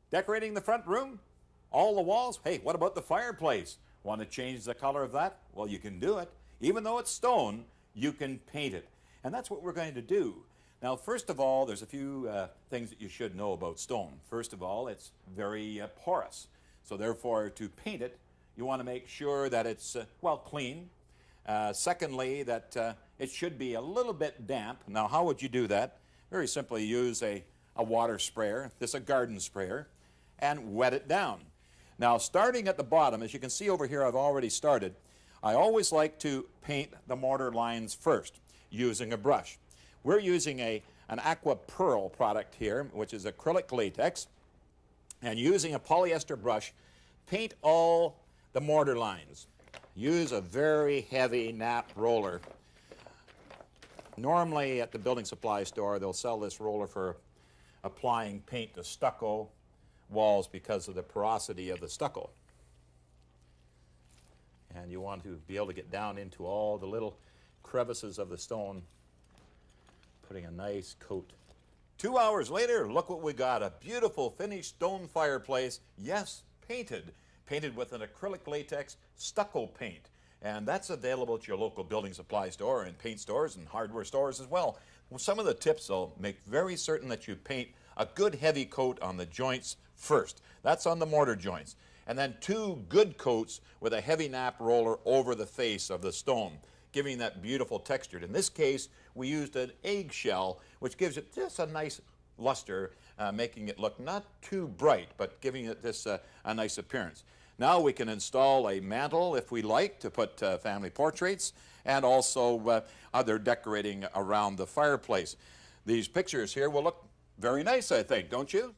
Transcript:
Decorating the front room? All the walls? Hey, what about the fireplace? Want to change the color of that? Well, you can do it. Even though it's stone, you can paint it. And that's what we're going to do. Now, first of all, there's a few things that you should know about stone. First of all, it's very porous. So therefore, to paint it, you want to make sure that it's, well, clean. Secondly, that it should be a little bit damp. Now, how would you do that? Very simply, use a water sprayer, this a garden sprayer, and wet it down. Now, starting at the bottom, as you can see over here, I've already started. I always like to paint the mortar lines first using a brush. We're using an Aqua Pearl product here, which is acrylic latex, and using a polyester brush, paint all the mortar lines. Use a very heavy nap roller. Normally at the building supply store, they'll sell this roller for applying paint to stucco walls because of the porosity of the stucco. And you want to be able to get down into all the little crevices of the stone, putting a nice coat. 2 hours later, look what we got, a beautiful finished stone fireplace, yes, painted. Painted with an acrylic latex stucco paint. And that's available at your local building supply store and paint stores and hardware stores as well. Well, some of the tips will make very certain that you paint a good heavy coat on the joints first. That's on the mortar joints. And then 2 good coats with a heavy nap roller over the face of the stone, giving that beautiful texture. In this case, we used an eggshell, which gives it just a nice luster, making it look not too bright, but giving it this a nice appearance. Now we can install a mantle, if we like, to put family portraits, and also other decorating around the fireplace. These pictures here will look very nice, I think, don't you?